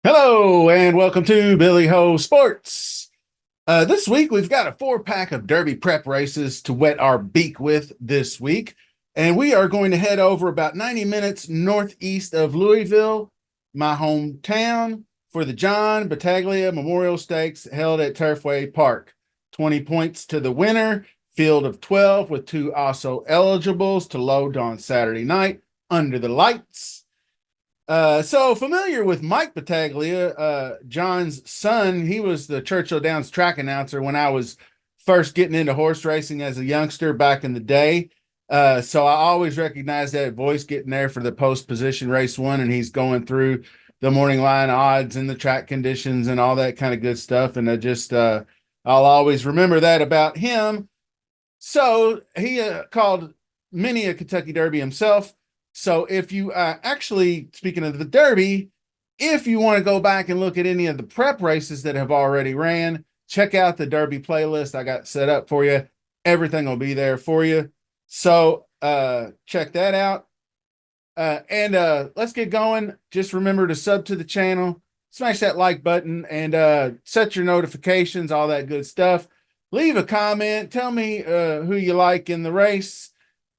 Hello and welcome to Billy Ho Sports. This week we've got a 4-pack of Derby prep races to wet our beak with this week, and we are going to head over about 90 minutes northeast of Louisville, my hometown, for the John Battaglia Memorial Stakes held at Turfway Park. 20 points to the winner, field of 12 with 2 also eligibles to load on Saturday night under the lights. So familiar with Mike Battaglia, John's son. He was the Churchill Downs track announcer when I was first getting into horse racing as a youngster back in the day. So I always recognize that voice getting there for the post position race one, and he's going through the morning line odds and the track conditions and all that kind of good stuff. And I'll always remember that about him. So he called many a Kentucky Derby himself. So if you actually, speaking of the Derby, if you want to go back and look at any of the prep races that have already ran, check out the Derby playlist I got set up for you. Everything will be there for you. So check that out. And let's get going. Just remember to sub to the channel, smash that like button, and set your notifications, all that good stuff. Leave a comment. Tell me who you like in the race.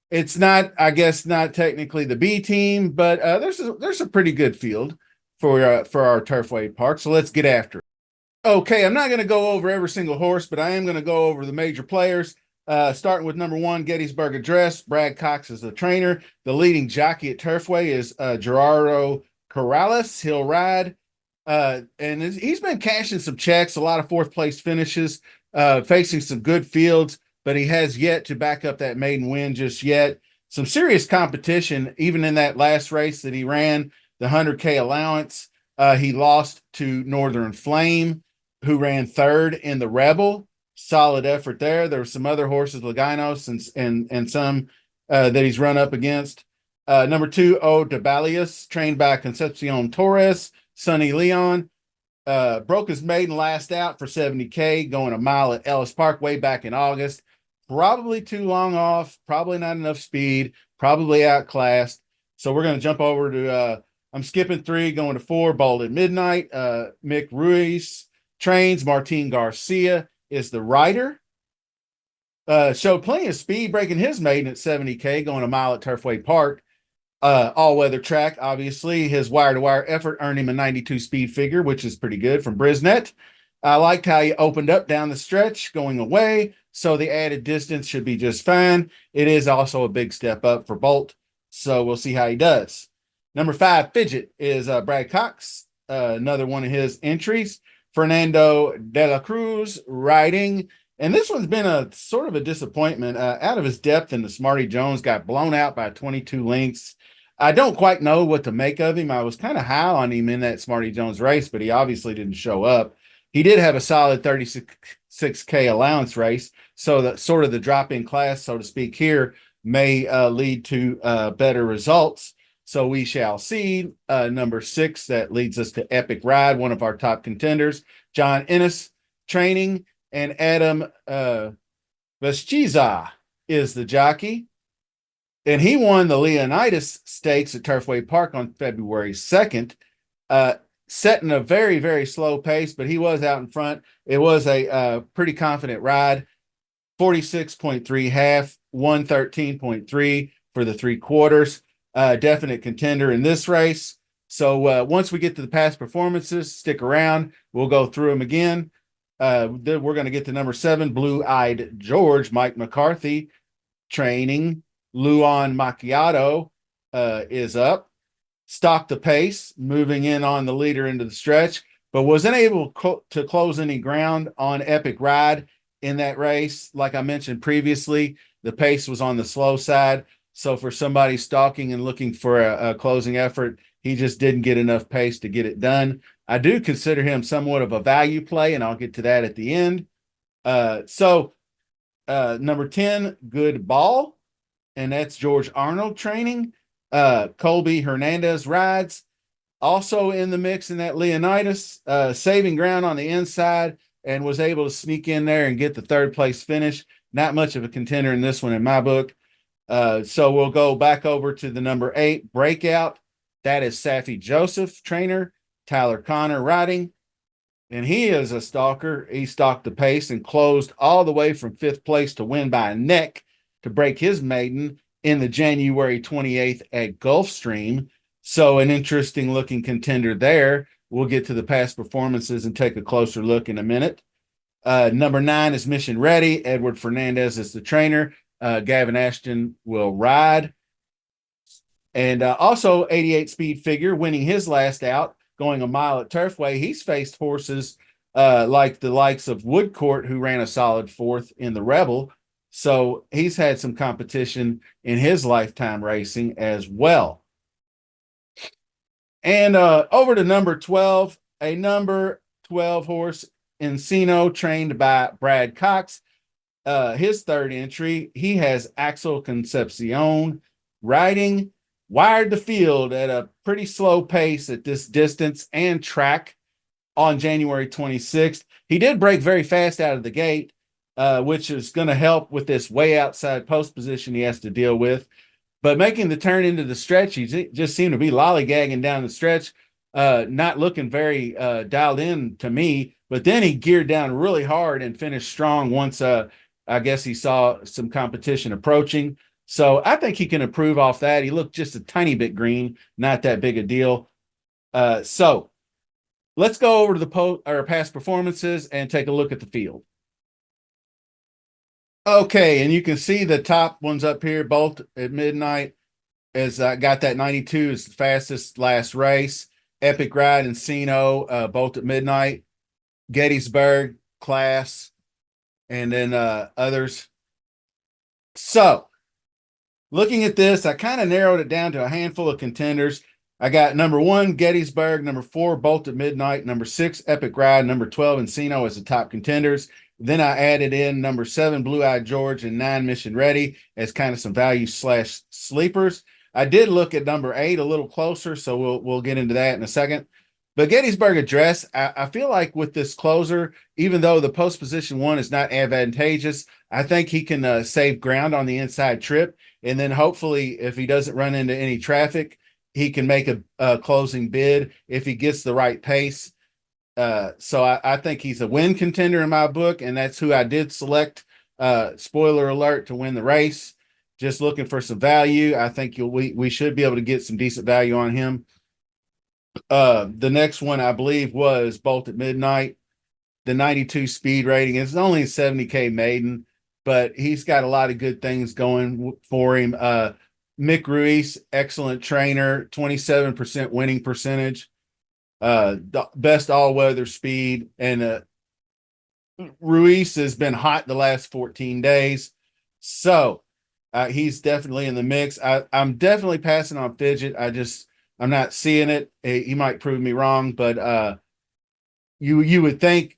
It's not, I guess, not technically the B team, but there's a pretty good field for our Turfway Park. So let's get after it. Okay, I'm not going to go over every single horse, but I am going to go over the major players. Starting with number 1, Gettysburg Address. Brad Cox is the trainer. The leading jockey at Turfway is Gerardo Corrales. He'll ride, and he's been cashing some checks. A lot of 4th place finishes, facing some good fields, but he has yet to back up that maiden win just yet. Some serious competition, even in that last race that he ran, the 100K allowance. He lost to Northern Flame, who ran 3rd in the Rebel. Solid effort there. There were some other horses, Laganos and some that he's run up against. Number 2, O Dabalius, trained by Concepcion Torres. Sonny Leon broke his maiden last out for 70K, going a mile at Ellis Park way back in August. Probably too long off, probably not enough speed, probably outclassed. So we're going to jump over to, I'm skipping 3, going to 4, Bold at Midnight. Mick Ruiz trains. Martin Garcia is the rider. Showed plenty of speed, breaking his maiden at 70K, going a mile at Turfway Park. All-weather track, obviously. His wire-to-wire effort earned him a 92 speed figure, which is pretty good from Brisnet. I liked how he opened up down the stretch going away, so the added distance should be just fine. It is also a big step up for Bolt, so we'll see how he does. Number 5, Fidget, is Brad Cox, another one of his entries. Fernando de la Cruz riding, and this one's been a sort of a disappointment. Out of his depth in the Smarty Jones, got blown out by 22 lengths. I don't quite know what to make of him. I was kind of high on him in that Smarty Jones race, but he obviously didn't show up. He did have a solid 36K allowance race, so that sort of the drop-in class, so to speak, here may lead to better results. So we shall see. Number 6, that leads us to Epic Ride, one of our top contenders. John Ennis training, and Adam Veschiza is the jockey. And he won the Leonidas Stakes at Turfway Park on February 2nd, setting a very, very slow pace, but he was out in front. It was a pretty confident ride. 46.3 half, 113.3 for the 3/4. Definite contender in this race. So once we get to the past performances, stick around. We'll go through them again. Then we're going to get to number 7, Blue-Eyed George, Mike McCarthy training. Luan Macchiato is up. Stocked the pace, moving in on the leader into the stretch, but wasn't able to close any ground on Epic Ride in that race. Like I mentioned previously, the pace was on the slow side. So for somebody stalking and looking for a closing effort, he just didn't get enough pace to get it done. I do consider him somewhat of a value play, and I'll get to that at the end. Number 10, Good Ball, and that's George Arnold training. Colby Hernandez rides. Also in the mix in that Leonidas, saving ground on the inside and was able to sneak in there and get the third place finish. Not much of a contender in this one in my book. So we'll go back over to the number 8 breakout. That is Safi Joseph, trainer, Tyler Connor riding. And he is a stalker. He stalked the pace and closed all the way from 5th place to win by a neck to break his maiden in the January 28th at Gulfstream. So an interesting looking contender there. We'll get to the past performances and take a closer look in a minute. Number 9 is Mission Ready. Edward Fernandez is the trainer. Gavin Ashton will ride. And also 88 speed figure winning his last out, going a mile at Turfway. He's faced horses like the likes of Woodcourt, who ran a solid 4th in the Rebel. So he's had some competition in his lifetime racing as well. And over to number 12, a number 12 horse, Encino, trained by Brad Cox. His third entry, he has Axel Concepcion riding, wired the field at a pretty slow pace at this distance and track on January 26th. He did break very fast out of the gate, which is going to help with this way outside post position he has to deal with. But making the turn into the stretch, he just seemed to be lollygagging down the stretch, not looking very dialed in to me. But then he geared down really hard and finished strong once I guess he saw some competition approaching. So I think he can improve off that. He looked just a tiny bit green, not that big a deal. So let's go over to the past performances and take a look at the field. Okay, and you can see the top ones up here, Bolt at Midnight is got that 92 is the fastest last race. Epic Ride and Encino, Bolt at Midnight, Gettysburg, Class, and then others. So looking at this, I kind of narrowed it down to a handful of contenders. I got number 1, Gettysburg, number 4, Bolt at Midnight, number 6, Epic Ride, number 12, Encino as the top contenders. Then I added in number 7, Blue Eyed George, and 9, Mission Ready as kind of some value / sleepers. I did look at number 8 a little closer, so we'll get into that in a second. But Gettysburg Address, I feel like with this closer, even though the post position 1 is not advantageous, I think he can save ground on the inside trip. And then hopefully, if he doesn't run into any traffic, he can make a closing bid if he gets the right pace. So I think he's a win contender in my book, and that's who I did select. Spoiler alert, to win the race. Just looking for some value. I think we should be able to get some decent value on him. The next one I believe was Bolt at Midnight. The 92 speed rating is only a 70K maiden, but he's got a lot of good things going for him. Mick Ruiz, excellent trainer, 27% winning percentage. The best all-weather speed, and Ruiz has been hot the last 14 days, so he's definitely in the mix. I'm definitely passing on Fidget. I'm not seeing it. He might prove me wrong, but you would think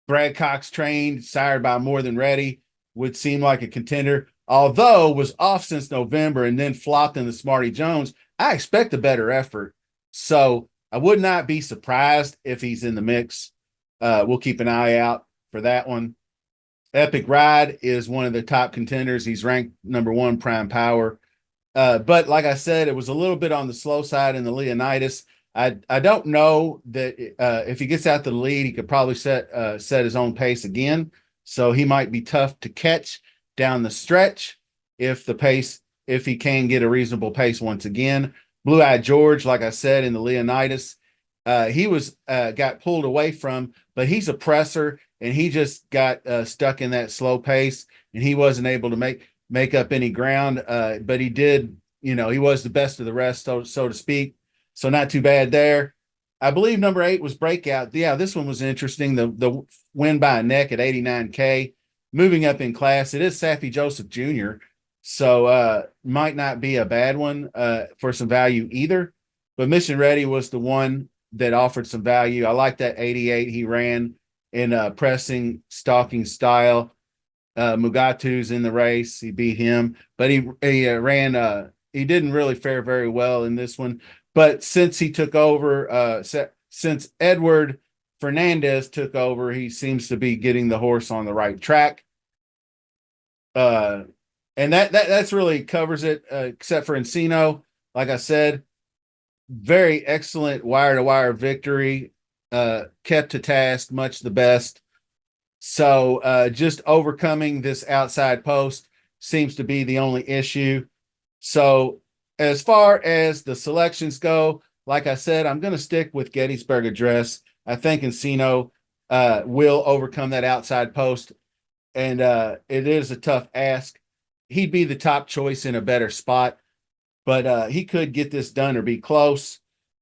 Brad Cox trained, sired by More Than Ready, would seem like a contender, although was off since November and then flopped in the Smarty Jones. I expect a better effort, so I would not be surprised if he's in the mix. We'll keep an eye out for that one. Epic Ride is one of the top contenders. He's ranked number 1 prime power. But like I said, it was a little bit on the slow side in the Leonidas. I don't know that if he gets out to the lead, he could probably set his own pace again. So he might be tough to catch down the stretch if he can get a reasonable pace once again. Blue Eyed George, like I said, in the Leonidas, he was got pulled away from, but he's a presser, and he just got stuck in that slow pace, and he wasn't able to make up any ground. But he did, he was the best of the rest, so to speak. So not too bad there. I believe number 8 was Breakout. Yeah, this one was interesting. The win by a neck at 89K, moving up in class. It is Safi Joseph Jr., so might not be a bad one for some value either. But Mission Ready was the one that offered some value. I like that 88 he ran in pressing, stalking style. Mugatu's in the race. He beat him, but he ran he didn't really fare very well in this one. But since he took over, since Edward Fernandez took over, he seems to be getting the horse on the right track. Uh, and that's really covers it, except for Encino. Like I said, very excellent wire to wire victory. Kept to task, much the best. So just overcoming this outside post seems to be the only issue. So as far as the selections go, like I said, I'm going to stick with Gettysburg Address. I think Encino will overcome that outside post, and it is a tough ask. He'd be the top choice in a better spot, but he could get this done or be close.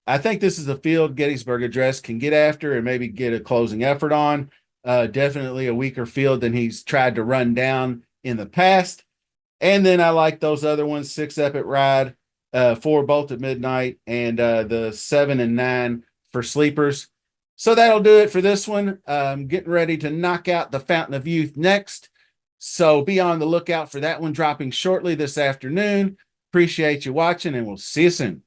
I think this is a field Gettysburg Address can get after and maybe get a closing effort on. Definitely a weaker field than he's tried to run down in the past. And then I like those other ones: 6 Epic Ride, 4 Bolt at Midnight, and the 7 and 9 for sleepers. So that'll do it for this one. Getting ready to knock out the Fountain of Youth next. So be on the lookout for that one dropping shortly this afternoon. Appreciate you watching, and we'll see you soon.